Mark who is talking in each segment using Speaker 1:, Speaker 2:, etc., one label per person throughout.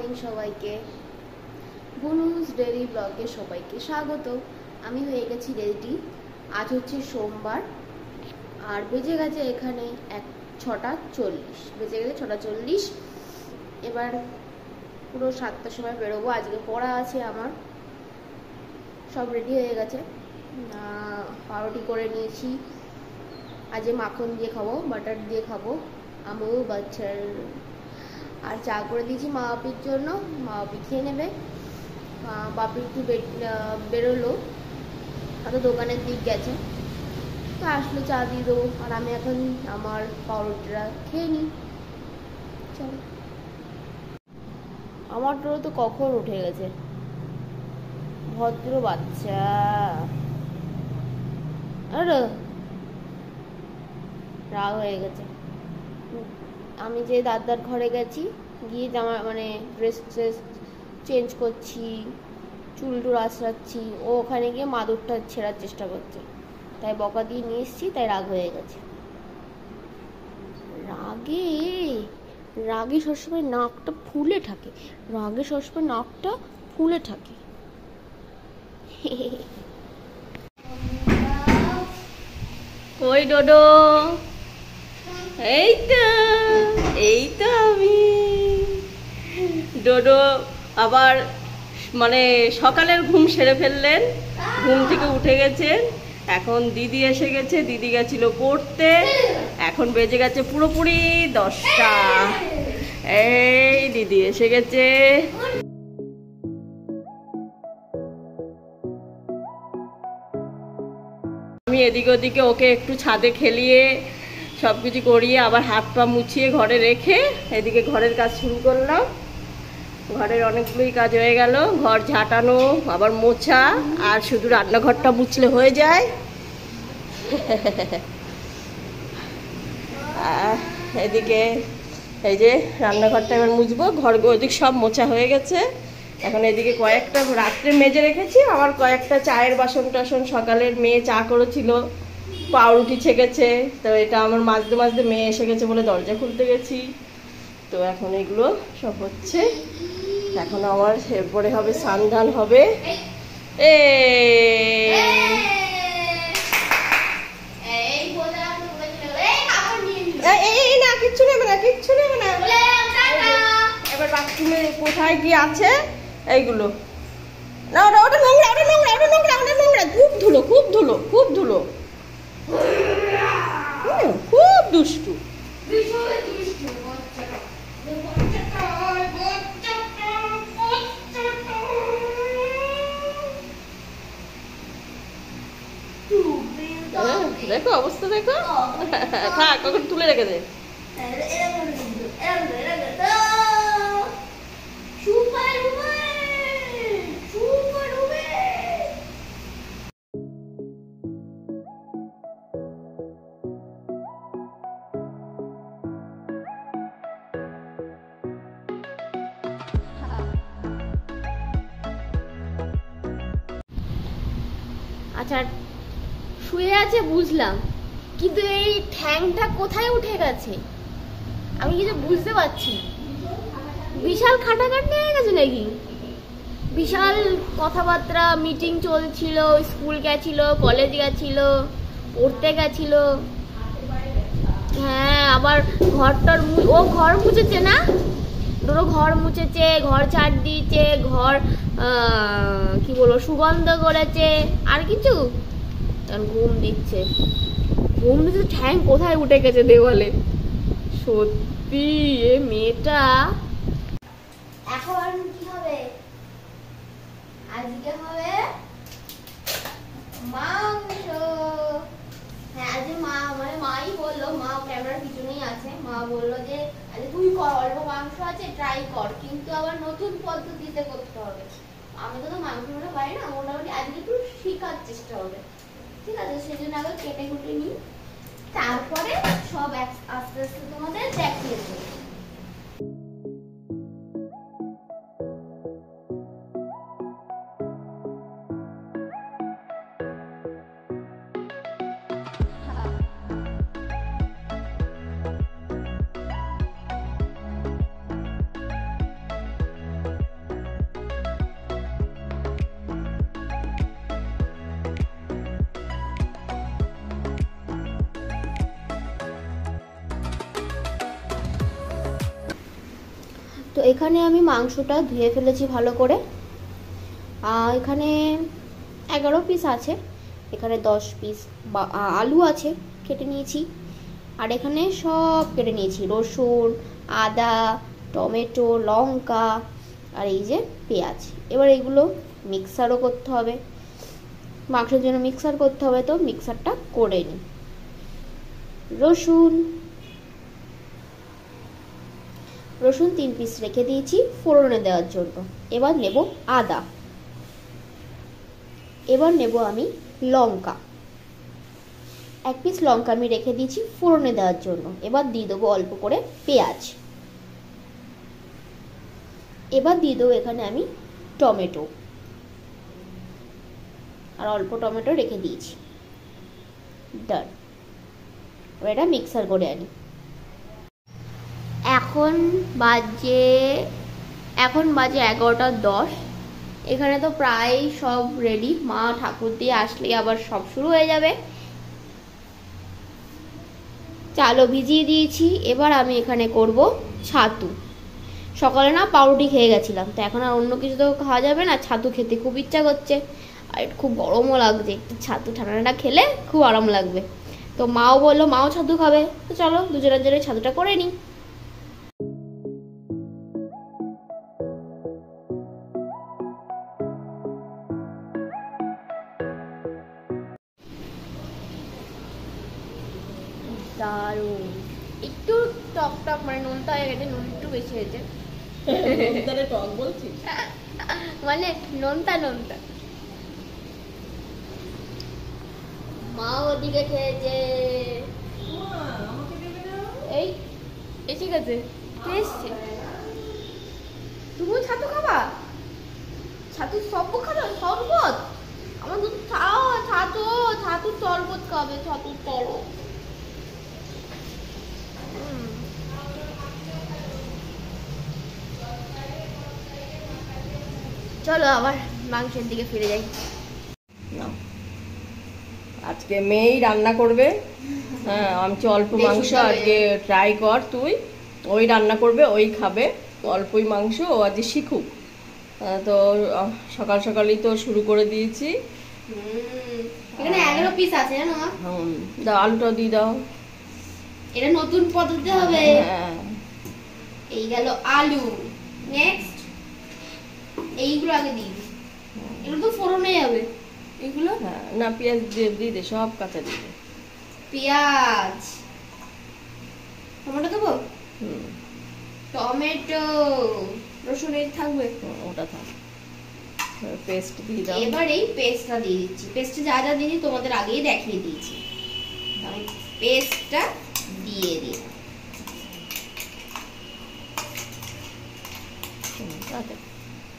Speaker 1: Morning সবাইকে, বুনুস daily ব্লগে সবাইকে স্বাগত। আমি হয়ে গেছি রেডি। আজ হচ্ছে সোমবার আর বেজে গেছে এখানে 6:40 বেজে গেছে 6:40। এবার পুরো 7টার সময় বেরোবো। আজকে পড়া আছে আমার, সব রেডি হয়ে গেছে। পাউরুটি করে নিয়েছি, আজ মাখন দিয়ে খাবো, বাটার দিয়ে খাবো, আমুল বাটার। আর চা করে দিয়েছি মা বাপির জন্য, মা বাপি খেয়ে নেবে। বাপি একটু বেরোলো, হয়তো দোকানের দিক গেছে, তো আসলে চা দিয়ে দেবো। আর আমি এখন আমার পাউরুটিটা খেয়ে নিই। চলো। আমার টোটো তো কখন উঠে গেছে, ভদ্র বাচ্চা। আরে রাগ হয়ে গেছে। আমি যে দাদার ঘরে গেছি, গিয়ে জামা ড্রেস চেঞ্জ করছি, চুল টুল আঁচড়াচ্ছি, ও ওখানে গিয়ে মাদুরটা ছেঁড়ার চেষ্টা করছে, তাই বকা দিয়ে নিয়ে এসেছি, তাই রাগ হয়ে গেছে। রাগে সবসময় নাকটা ফুলে থাকে, ওই ডোডো, এই তো আমি। ডোডো আবার সকালের ঘুম সেরে ফেললেন, ঘুম থেকে উঠে গেছেন। এখন দিদি এসে গেছে, দিদি গেছিল পড়তে। এখন বেজে গেছে পুরোপুরি 10টা। এই দিদি এসে গেছে। আমি এদিকে ওদিকে ওকে একটু ছাদে খেলিয়ে সব কিছু করিয়ে আবার হাত পা মুছিয়ে ঘরে রেখে এদিকে ঘরের কাজ শুরু করলাম। ঘরের অনেকগুলোই কাজ হয়ে গেল, ঘর ঝাঁটানো, আবার মোছা, আর শুধু রান্নাঘরটা মুছলে হয়ে যায়। এদিকে এই যে রান্নাঘরটা এবার মুছবো, ঘর ওদিক সব মোছা হয়ে গেছে। এখন এদিকে কয়েকটা রাত্রে মেজে রেখেছি, আবার কয়েকটা চায়ের বাসন টাসন, সকালের মেয়ে চা করেছিল, পাউরুটি ছেঁকেছে, তো এটা আমার মাঝতে মাঝতে মেয়ে এসে গেছে বলে দরজা খুলতে গেছি। তো এখন এগুলো সব হচ্ছে। এখন আমার এরপরে হবে সান্ধান হবে। না কিচ্ছু নেবে না। এবার বাথরুমে কোথায় কি আছে এইগুলো না, ওটা নোংরা, খুব ধুলো, খুব দুষ্টু। দেখো অবস্থা, দেখো। থাক, কখন তুলে রেখে দে। আচ্ছা, শুয়ে আছে বুঝলাম, কিন্তু এই ঠ্যাংটা কোথায় উঠে গেছে আমি কিছু বুঝতে পারছি না। বিশাল খাটাখাটনি হয়ে গেছে নাকি? বিশাল কথাবার্তা, মিটিং চলছিল, স্কুল গেছিল, কলেজ গেছিল, পড়তে গেছিল। হ্যাঁ, আবার ও ঘর মুছেছে না, ধরো ঘর মুছেছে, ঘর ঝাড় দিয়েছে, ঘর কি বলবো সুগন্ধ করেছে, আর কিছু ঘুম দিচ্ছে। ঠ্যাং কোথায় উঠে গেছে দেওয়ালে। সত্যি এ মেয়েটা। এখন কি হবে? আজকে হবে মাংস। হ্যাঁ, আজকে মাই বললো, মা ক্যামেরার পিছনেই আছে, মা বললো যে আজকে তুই কর, অল্প মাংস আছে, ট্রাই কর, কিন্তু আবার নতুন পদ্ধতিতে করতে হবে। আমি তো মাংস পারি না, মোটামুটি আজকে একটু শেখার চেষ্টা হবে। ঠিক আছে, সেজন্য আগে কেটে কুটে নিই, তারপরে সব আস্তে আস্তে তোমাদের দেখিয়ে দেবো। তো এখানে আমি মাংসটা ধুয়ে ফেলেছি ভালো করে। এখানে 11 পিস আছে, এখানে 10 পিস আলু আছে কেটে নিয়েছি, আর এখানে সব কেটে নিয়েছি, রসুন, আদা, টমেটো, লঙ্কা আর এই যে পেঁয়াজ। এবার এগুলো মিক্সারও করতে হবে, মাংসের জন্য মিক্সার করতে হবে, তো মিক্সারটা করে নিই। রসুন 3 পিস রেখে দিয়েছি ফোড়নে দেওয়ার জন্য। এবার নেব আদা, এবার নেব আমি লঙ্কা, 1 পিস লঙ্কা আমি রেখে দিয়েছি ফোড়নে দেওয়ার জন্য। এবার দিয়ে দেবো অল্প করে পেঁয়াজ, এবার দিয়ে দেবো এখানে আমি টমেটো, আর অল্প টমেটো রেখে দিয়েছি। ডান, এটা মিক্সার করে আনি। এখন বাজে 11:10। এখানে তো প্রায় সব রেডি, মা ঠাকুর দিয়ে আসলে আবার সব শুরু হয়ে যাবে। চালও ভিজিয়ে দিয়েছি। এবার আমি এখানে করব ছাতু। সকালে না পাউরুটি খেয়ে গেছিলাম, তো এখন আর অন্য কিছু তো খাওয়া যাবে না, ছাতু খেতে খুব ইচ্ছা করছে, আর খুব গরমও লাগছে, একটু ছাতু ঠান্ডা ঠান্ডা খেলে খুব আরাম লাগবে। তো মাও বললো মাও ছাতু খাবে, তো চলো দুজনের জন্য ছাতুটা করে নিই। দারুণ, একটু টক টক মানে নুনটা হয়ে গেছে, নুন একটু বেশি হয়েছে।
Speaker 2: টক বলছিস
Speaker 1: মানে নোনতা। মা ওদিকে খেয়েছে, এই এসে গেছে, কে এসছে? তুমি ছাতু খাবা? ছাতু সব খাবে? শরবত? আমার তো ছাতু শরবত খাবে, ছাতু শরবত। চলো আবার মাংসের দিকে ফিরে যাই।
Speaker 2: আজকে মেয়েই রান্না করবে। হ্যাঁ, আমি অল্প মাংস আজকে ট্রাই কর, তুই ওই রান্না করবে, ওই খাবে, অল্পই মাংস, ও আজকে শিখুক। তো সকাল সকালই তো শুরু করে দিয়েছি।
Speaker 1: এখানে 11 পিস আছে জানো মা।
Speaker 2: দাও, আলুটা দিয়ে দাও।
Speaker 1: এটা নতুন পদ্ধতি হবে।
Speaker 2: হ্যাঁ,
Speaker 1: এই গেল আলু। নেক্সট এইগুলো আগে দিই, এগুলো তো ফোড়নে যাবে। এগুলো
Speaker 2: হ্যাঁ, না পেঁয়াজ দিয়ে দে, সব কাঁচা দিয়ে দে।
Speaker 1: পেঁয়াজ, টমেটো দেবো, টমেটো, রসুন এই থাকবে,
Speaker 2: ওটা থাক। পেস্ট দিয়ে দাও।
Speaker 1: এবার এই পেস্টটা দিয়ে দিচ্ছি। পেস্টে যা যা দিয়েছি তোমাদের আগেই দেখিয়ে দিয়েছি, আমি পেস্টটা দিয়ে দিই।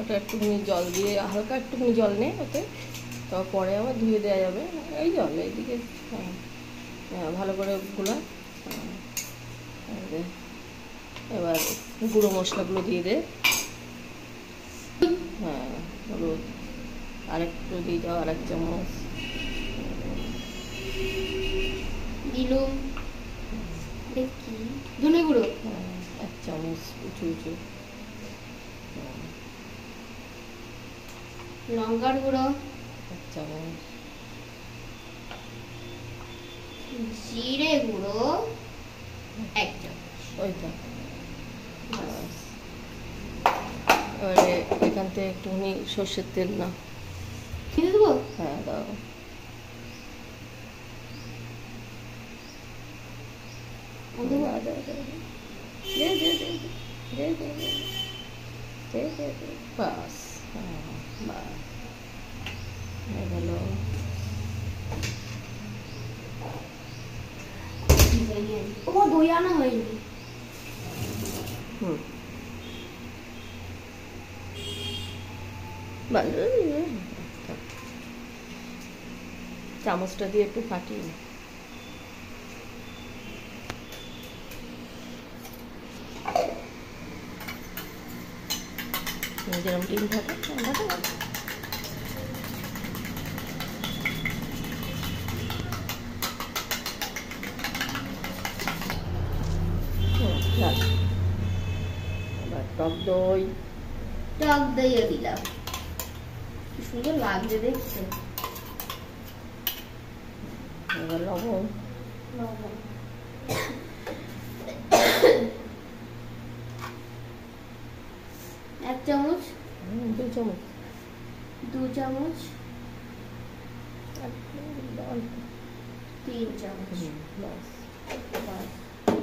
Speaker 2: ওটা একটুখানি জল দিয়ে, হালকা একটুখানি জল নে ওতে, তারপরে আবার ধুয়ে দেওয়া যাবে। এই জল এইদিকে, হ্যাঁ ভালো করে গুলা। এবার গুঁড়ো মশলাগুলো দিয়ে দে। হ্যাঁ, হলুদ আরেকটু দিয়ে দাও, 1 চামচ
Speaker 1: দিলুম। দেখি ধনে গুঁড়ো
Speaker 2: 1 চামচ উঁচু,
Speaker 1: লঙ্কার গুঁড়ো
Speaker 2: 1 চামচ,
Speaker 1: জিরে গুঁড়ো 1 চামচ।
Speaker 2: ওইটা এবারে এখান থেকে একটুখানি সর্ষের তেল না
Speaker 1: দিয়ে দেবো।
Speaker 2: হ্যাঁ দাও। বাস, বাস গেল।
Speaker 1: ও দই আনা হয়নি।
Speaker 2: চামচটা দিয়ে একটু ফাটিয়ে নে। যেরকম ডিম থাকে টক দই
Speaker 1: দিলাম, কি সুন্দর লাগছে দেখতে।
Speaker 2: এবার লবণ,
Speaker 1: এক চামচ,
Speaker 2: 2 চামচ,
Speaker 1: 2 চামচ, 3 চামচ।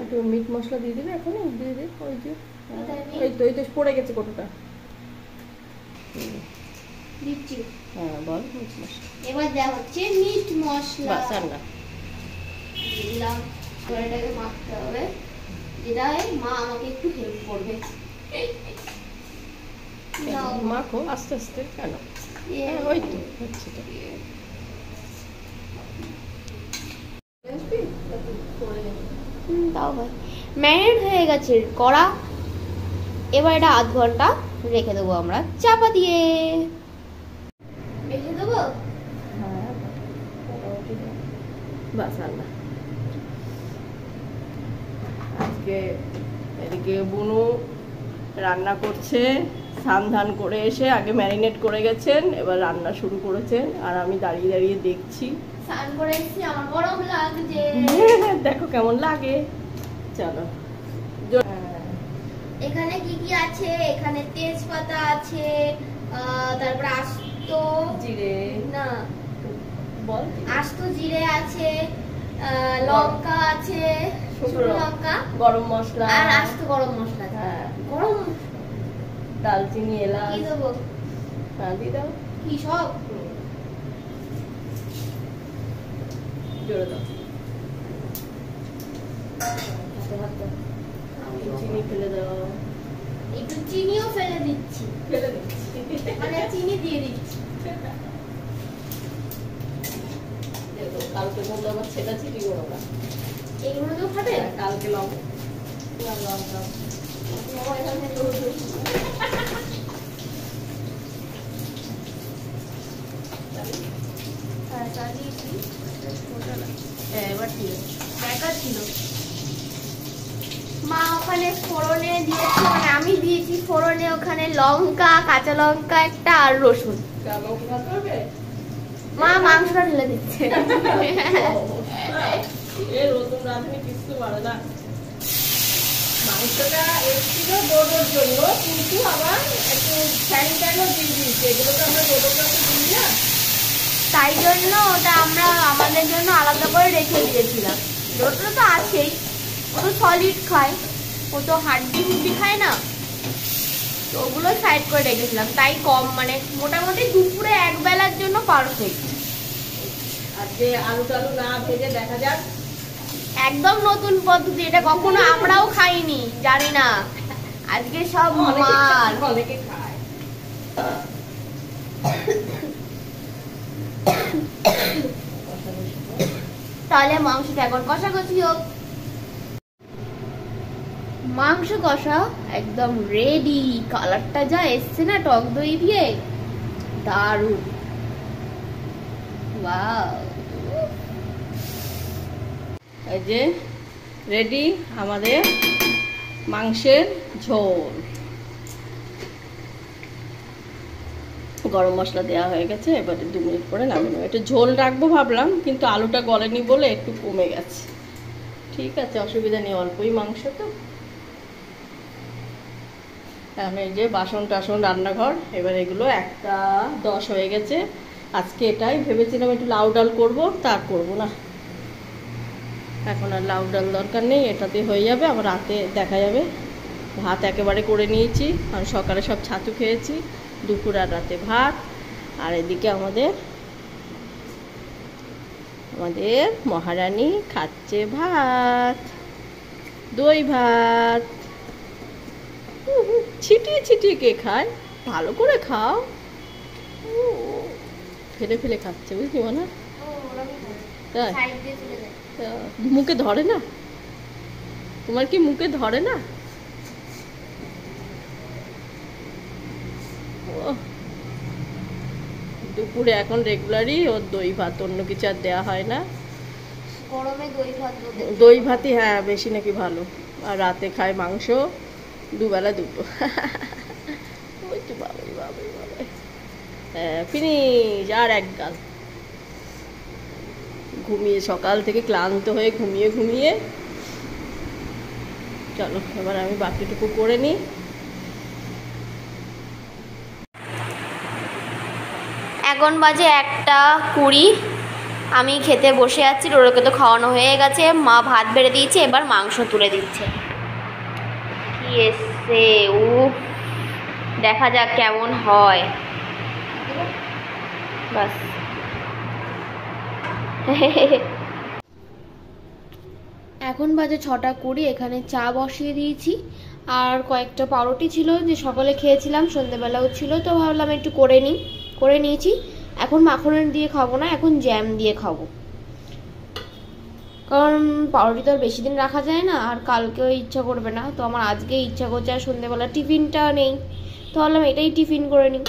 Speaker 2: একটু মিট মশলা দিয়ে দিবে এখন, দিয়ে দে। ওই যে
Speaker 1: এই
Speaker 2: এই তো পড়ে গেছে কতটা
Speaker 1: দিচ্ছি।
Speaker 2: হ্যাঁ বল। মিট মশলা
Speaker 1: এবার দেওয়া হচ্ছে মিট মশলা।
Speaker 2: বাস আর না,
Speaker 1: দিলাম। এটাকে মাখতে হবে, যেটা মা আমাকে একটু হেল্প করবে।
Speaker 2: মাখো আস্তে আস্তে। কেন? ওই তো হচ্ছে তো।
Speaker 1: দাও ভাই। ম্যারিনেট হয়ে গেছে কড়া, এবার এটা আধ ঘন্টা রেখে দেবো আমরা চাপা দিয়ে। রেখে দেবো।
Speaker 2: হ্যাঁ বাস আর না। আজকে এদিকে বুনু রান্না করছে, স্নান ধান করে এসে আগে ম্যারিনেট করে গেছেন, এবার রান্না শুরু করেছেন, আর আমি দাঁড়িয়ে দাঁড়িয়ে দেখছি।
Speaker 1: স্নান করে এসেছি, আমার গরম লাগছে।
Speaker 2: দেখো কেমন লাগে। চলো।
Speaker 1: এখানে কি কি আছে? এখানে তেজপাতা আছে, তারপর আস্ত
Speaker 2: জিরে,
Speaker 1: না
Speaker 2: বল,
Speaker 1: আস্ত জিরে আছে, লঙ্কা আছে, শুকনো লঙ্কা,
Speaker 2: গরম মশলা
Speaker 1: আর আস্ত গরম মশলা।
Speaker 2: হ্যাঁ,
Speaker 1: গরম
Speaker 2: দালচিনি, এলাচ।
Speaker 1: কি দেবো?
Speaker 2: হ্যাঁ দিয়ে দাও।
Speaker 1: কি সব?
Speaker 2: জোরে দাও। চিনি ফেলে দাও।
Speaker 1: একটু চিনিও ফেলে দিচ্ছি,
Speaker 2: ফেলে দিচ্ছি,
Speaker 1: মানে চিনি দিয়ে দিচ্ছি।
Speaker 2: দেখো কালকে বললো আবার ছেটা ছিটি করো না।
Speaker 1: এগুলো তো খাবে?
Speaker 2: কালকে লঙ্কা লঙ্কা
Speaker 1: এবার ঠিক আছে, বেকার ছিল। মা ওখানে ফোড়নে দিয়েছে, মানে আমি দিয়েছি ফোড়নে ওখানে লঙ্কা, কাঁচা লঙ্কা একটা আর রসুন। মা মাংসটা ঢেলে দিচ্ছে।
Speaker 2: নতুন রাঁধুনি কিছু পারে না। মাংসটা এসেছিল ডোডোর জন্য, কিন্তু আবার একটু ফ্যান ট্যানও দিয়ে দিয়েছে। এগুলো তো আমরা ডোডোর কাছে দিই না,
Speaker 1: তাই জন্য ওটা আমরা আমাদের জন্য আলাদা করে রেখে দিয়েছিলাম। ডোডো তো আছেই, ও তো সলিড খায়, ও তো হাড্ডি হুড্ডি খায় না, তো ওগুলো সাইড করে রেখেছিলাম। তাই কম, মানে মোটামুটি দুপুরে এক বেলার জন্য পারফেক্ট।
Speaker 2: আজকে আলু টালু না ভেজে দেখা যাক।
Speaker 1: একদম নতুন পদ্ধতি, এটা কখনো আমরাও খাইনি, জানি না। আজকে সব মার
Speaker 2: অনেকে খায়।
Speaker 1: তাহলে মাংসটা এখন কষাকষি হোক। মাংস কষা একদম রেডি। কালারটা যা এসছে না টক দই দিয়ে, দারুণ। ওয়াও,
Speaker 2: এই যে রেডি আমাদের মাংসের ঝোল। গরম মশলা দেওয়া হয়ে গেছে, এবারে 2 মিনিট পরে নামিয়ে নেবো। একটু ঝোল রাখবো ভাবলাম, কিন্তু আলুটা গলেনি বলে একটু কমে গেছে। ঠিক আছে, অসুবিধা নেই, অল্পই মাংস তো। এখন এই যে বাসন টাসন, রান্নাঘর, এবার এগুলো 1:10 হয়ে গেছে। আজকে এটাই ভেবেছিলাম একটু লাউ ডাল করবো, তা করবো না। এখন আর লাউ ডাল দরকার নেই, এটাতে হয়ে যাবে। আবার রাতে দেখা যাবে। ভাত একেবারে করে নিয়েছি, কারণ সকালে সব ছাতু খেয়েছি। দুপুর আর রাতে ভাত। আর এদিকে আমাদের মহারানী খাচ্ছে ভাত, দই ভাত। ছিটিয়ে ছিটিয়ে কে খায়? ভালো করে খাও। ফেলে ফেলে খাচ্ছে, বুঝলি না? তাই মুখে ধরে না? তোমার কি মুখে ধরে না? দুপুরে এখন রেগুলারই ওর দই ভাত, অন্য কিছু আর দেওয়া হয় না।
Speaker 1: গরমে দই ভাত,
Speaker 2: দই ভাতই হ্যাঁ বেশি নাকি ভালো। আর রাতে খায় মাংস, দুবেলা দুটো। ওই তো বাবাই বাবাই বাবাই, হ্যাঁ ফিনিশ। আর এক গাল। ঘুমিয়ে সকাল থেকে ক্লান্ত হয়ে ঘুমিয়ে ঘুমিয়ে, চলো এবার আমি বাকিটুকু করে নিই।
Speaker 1: এখন বাজে 1:20, আমি খেতে বসে আছি। ডোরোকে তো খাওয়ানো হয়ে গেছে, মা ভাত বেড়ে দিয়েছে, এবার মাংস তুলে দিচ্ছে। কি এসছে, দেখা যাক কেমন হয়। বাস এখন বাজে 6:20, এখানে চা বসিয়ে দিয়েছি। আর কয়েকটা পাউরুটি ছিল যে সকালে খেয়েছিলাম, সন্ধ্যেবেলাও ছিল, তো ভাবলাম একটু করে নিয়েছি। এখন মাখন দিয়ে খাবো না, এখন জ্যাম দিয়ে খাবো, কারণ পাউরুটি তো আর বেশি দিন রাখা যায় না, আর কালকেও ইচ্ছা করবে না। তো আমার আজকে ইচ্ছা করছে, আর সন্ধ্যেবেলা টিফিনটা নেই, তো ভাবলাম এটাই টিফিন করে নিই।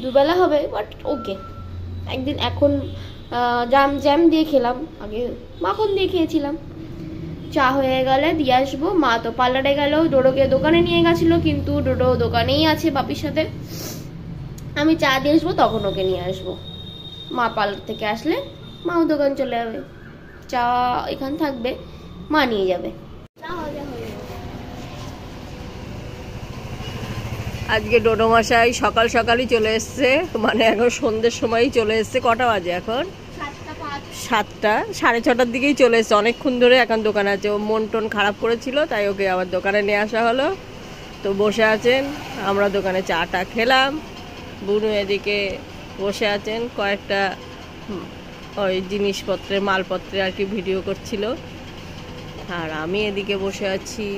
Speaker 1: দুবেলা হবে, বাট ওকে। একদিন এখন জ্যাম দিয়ে খেলাম, আগে মাখন দিয়ে খেয়েছিলাম। চা হয়ে গেলে দিয়ে আসবো। মা তো পার্লারে গেল, ডোডোকে দোকানে নিয়ে গেছিলো, কিন্তু ডোডো দোকানেই আছে বাপির সাথে। আমি চা দিয়ে আসবো, তখন ওকে নিয়ে আসবো। মা পার্লার থেকে আসলে মাও দোকান চলে যাবে, চা এখান থাকবে, মা নিয়ে যাবে।
Speaker 2: আজকে ডোডো মশাই সকাল সকালই চলে এসছে, মানে এখন সন্ধ্যের সময়ই চলে এসছে। কটা বাজে এখন? 7টা, 6:30টার দিকেই চলে এসছে। অনেকক্ষণ ধরে এখন দোকানে আছে। ও মন টন খারাপ করেছিল, তাই ওকে আবার দোকানে নিয়ে আসা হলো। তো বসে আছেন, আমরা দোকানে চাটা খেলাম। বুনু এদিকে বসে আছেন, কয়েকটা ওই জিনিসপত্রের মালপত্রে আর কি ভিডিও করছিল। আর আমি এদিকে বসে আছি।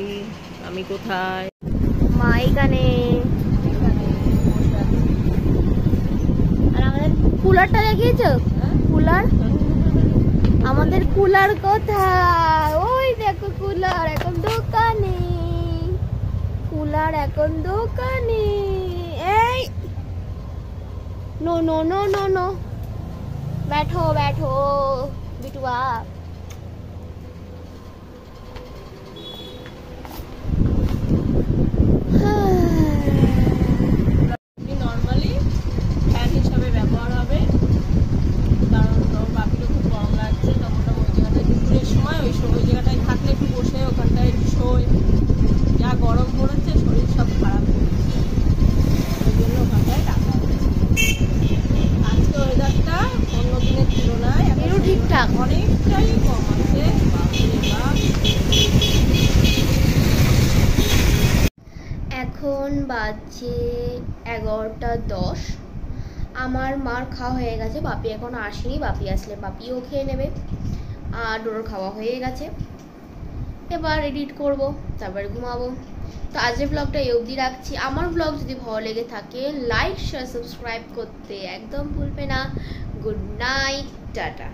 Speaker 2: আমি কোথায়?
Speaker 1: মা এখানে। আর আমাদের কুলারটা দেখিয়েছো? কুলার, আমাদের কুলার কোথায়? ওই দেখো কুলার এখন দোকানে, কুলার এখন দোকানে। এই no no no no no, बैठो बैठो बिटुआ।
Speaker 2: নর্মালি ফ্যান হিসাবে ব্যবহার হবে, কারণ বাপিরও খুব গরম লাগছে। তখন ওই জায়গাটায় দুপুরের সময় ওই জায়গাটায় থাকলে একটু বসে ওখানটায় একটু শোয়। যা গরম পড়েছে, শরীর সব খারাপ হয়েছে, ওই জন্য ওখানটায় রাখা হয়েছে। আজকে ওয়েদারটা অন্য দিনের তুলনায় এখন
Speaker 1: ঠিকঠাক
Speaker 2: অনেকটাই কম আছে।
Speaker 1: এখন বাজে 11:10। আমার মার খাওয়া হয়ে গেছে, বাপি এখন আসেনি। বাপি আসলে বাপিও খেয়ে নেবে। আর ডোর খাওয়া হয়ে গেছে, এবার এডিট করব, তারপরে ঘুমাবো। তো আজকের ব্লগটা এই অবধি রাখছি। আমার ব্লগ যদি ভালো লেগে থাকে, লাইক শেয়ার সাবস্ক্রাইব করতে একদম ভুলবে না। Good night, tata.